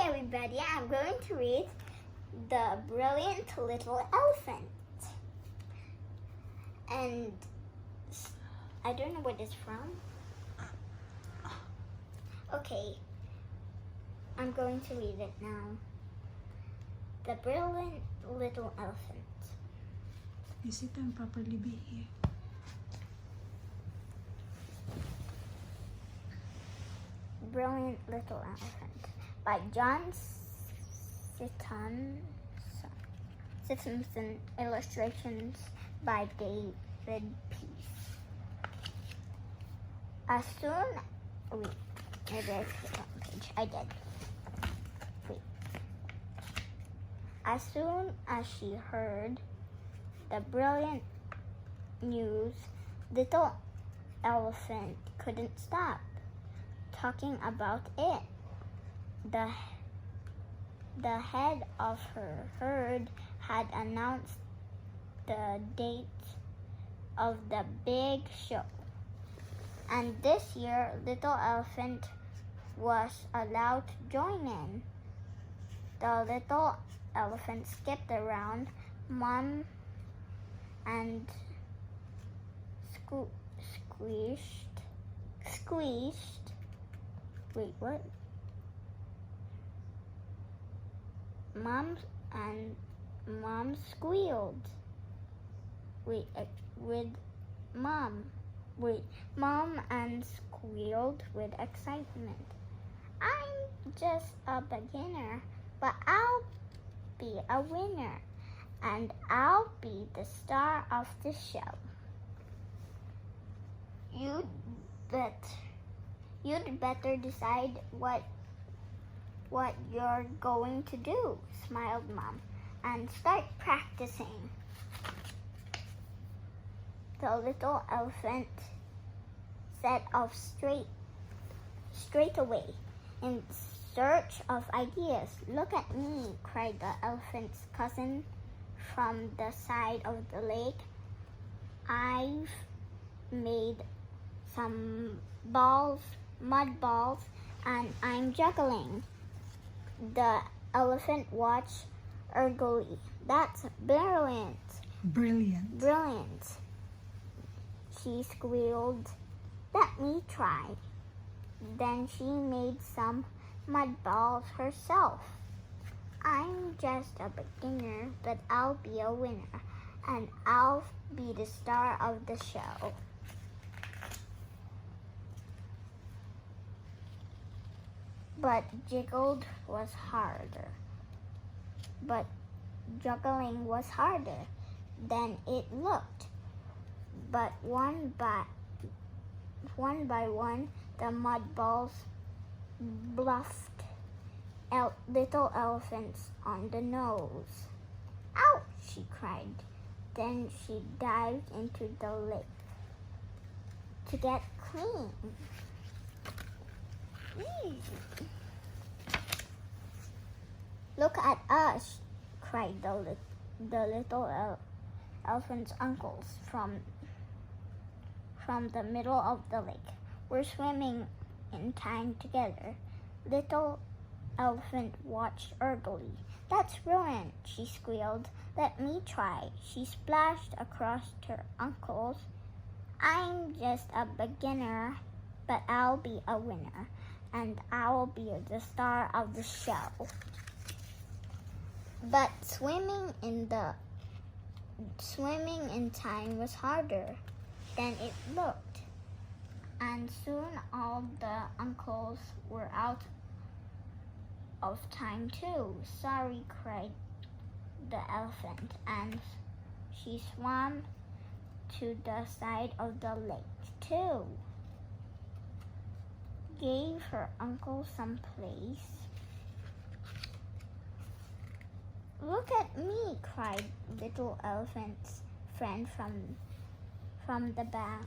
everybody, I'm going to read The Brilliant Little Elephant. And I don't know what it's from. Okay, I'm going to read it now. The Brilliant Little Elephant. You sit down properly, be here. Brilliant Little Elephant by John Sittonson, illustrations by David Peace. As soon, maybe I clicked on the page. I did. As soon as she heard the brilliant news, little elephant couldn't stop talking about it. The head of her herd had announced the date of the big show. And this year, little elephant was allowed to join in. The little elephant skipped around Mom and squeezed. Wait, what? Mom squealed. Mom and squealed with excitement. I'm just a beginner, but I'll be a winner, and I'll be the star of the show. You'd better decide what you're going to do, smiled Mom, and start practicing. The little elephant set off straight away in search of ideas. Look at me, cried the elephant's cousin from the side of the lake. I've made some mud balls, and I'm juggling. The elephant watched eagerly. That's brilliant. Brilliant. She squealed. Let me try. Then she made some mud balls herself. I'm just a beginner, but I'll be a winner, and I'll be the star of the show. But juggling was harder than it looked. But one by one, the mud balls bluffed little elephants on the nose. Ouch, she cried. Then she dived into the lake to get clean. Look at us, cried the little elephant's uncles from the middle of the lake. We're swimming in time together. Little elephant watched eagerly. That's brilliant, she squealed. Let me try. She splashed across her uncles. I'm just a beginner, but I'll be a winner, and I'll be the star of the show. But swimming in time was harder than it looked, and soon all the uncles were out of time too. Sorry, cried the elephant, and she swam to the side of the lake too. Gave her uncle some place. Look at me, cried little elephant's friend from the back.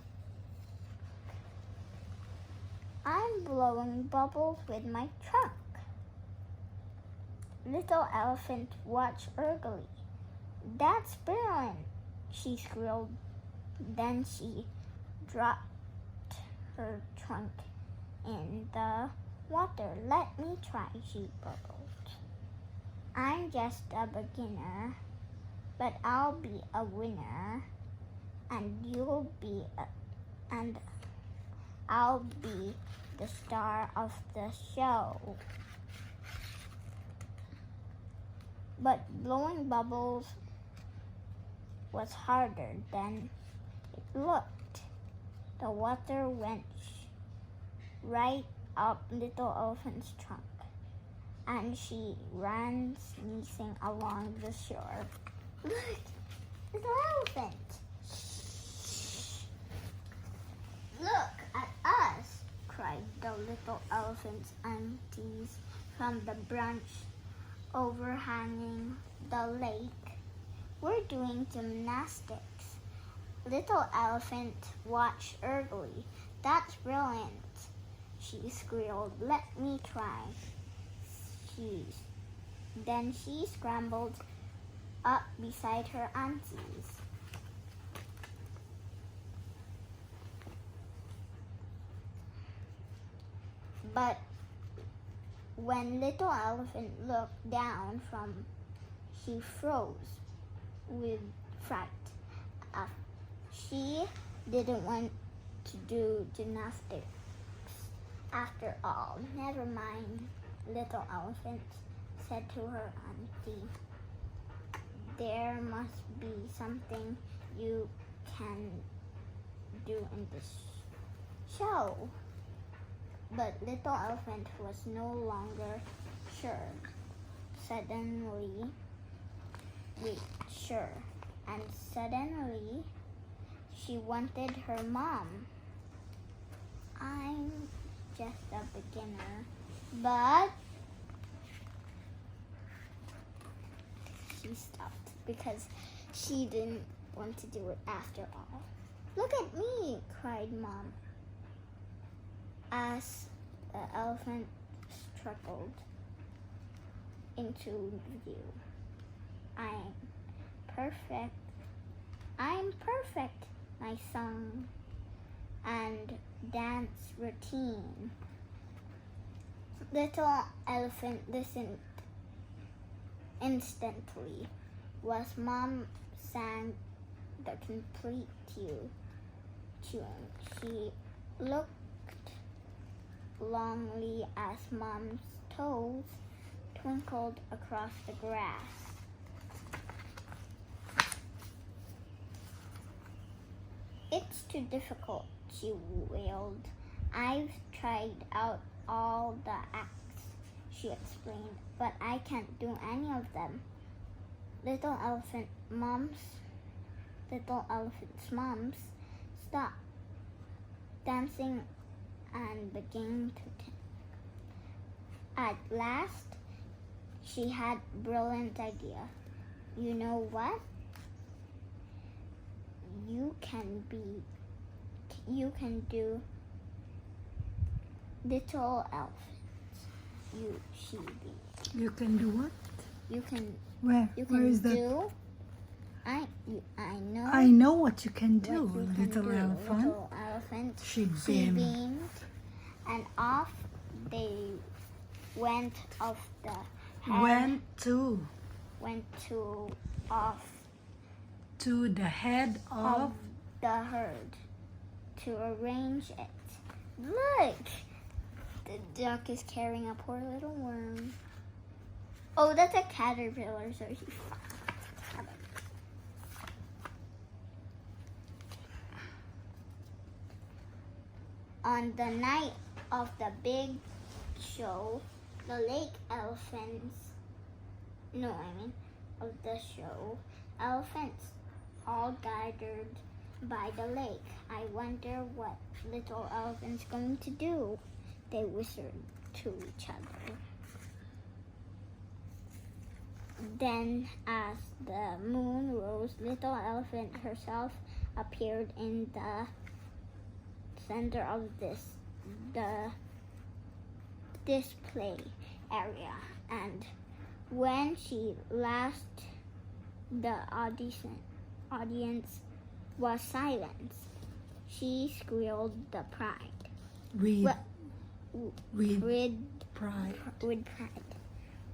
I'm blowing bubbles with my trunk. Little elephant watched eagerly. That's brilliant, she squealed. Then she dropped her trunk in the Water, let me try, she bubbled. I'm just a beginner, but I'll be a winner, and I'll be the star of the show. But blowing bubbles was harder than it looked. The water went right up Little Elephant's trunk, and she ran sneezing along the shore. Look, Little Elephant! Shh. Look at us, cried the Little Elephant's aunties from the branch overhanging the lake. We're doing gymnastics. Little Elephant watched eagerly. That's brilliant, she squealed. Let me try. Then she scrambled up beside her aunties. But when Little Elephant looked down she froze with fright. She didn't want to do gymnastics after all. Never mind, Little Elephant said to her auntie. There must be something you can do in this show. But Little Elephant was no longer sure. Suddenly, she wanted her mom. I'm just a beginner, but she stopped because she didn't want to do it after all. Look at me, cried Mom, as the elephant struggled into view. I'm perfect, my song and dance routine. Little Elephant listened instantly was Mom sang the complete tune. She looked longingly as Mom's toes twinkled across the grass. It's too difficult, she wailed. I've tried out all the acts, she explained, but I can't do any of them. Little Elephant's moms stopped dancing and began to think. At last, she had a brilliant idea. You know what? You can do Little Elephant. You can do what? You can. Where? You can Where is that? do. I know. I know what you can do, what you can Little do. Elephant. Little Elephant. She She beamed. beamed, and off they went off the head. Went off to the head of the herd to arrange it. Look! The duck is carrying a poor little worm. Oh, that's a caterpillar, so he On the night of the big show, the lake elephants, of the show, elephants all gathered by the lake. I wonder what Little Elephant's going to do, they whispered to each other. Then, as the moon rose, Little Elephant herself appeared in the center of the display area, and when she last, the audience was silent. She squealed the pride. with with pride. pride.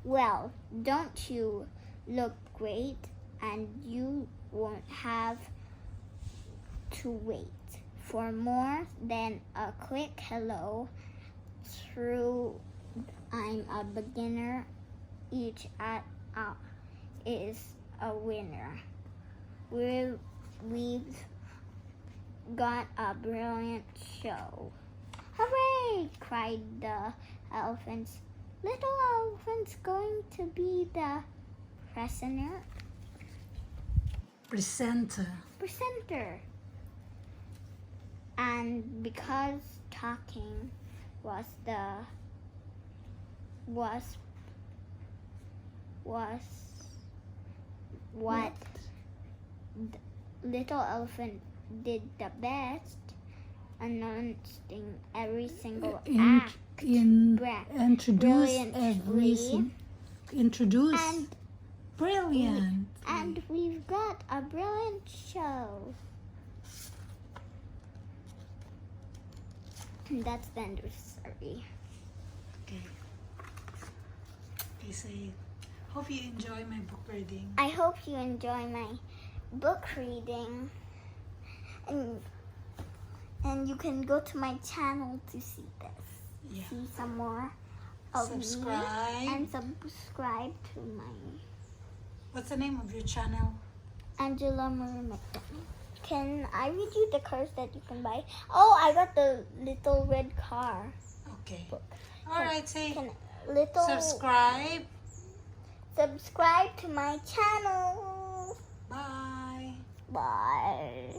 Well, don't you look great, and you won't have to wait for more than a quick hello through I'm a beginner, each is a winner. We've got a brilliant show. Hooray! Cried the elephants. Little elephant's going to be the presenter. And because talking was what little elephant did the best, announcing every single act Introduce everything. Introduce. And Brilliant. And we've got a brilliant show. And that's the end of the story. Okay. Okay, say, hope you enjoy my book reading. I hope you enjoy my book reading. And you can go to my channel to see this. Yeah. See some more of Subscribe. me. And subscribe to my What's the name of your channel? Angela Marie McDonnell. Can I read you the cars that you can buy? Oh, I got the little red car Okay. book. Alright, say Subscribe to my channel. bye. Bye.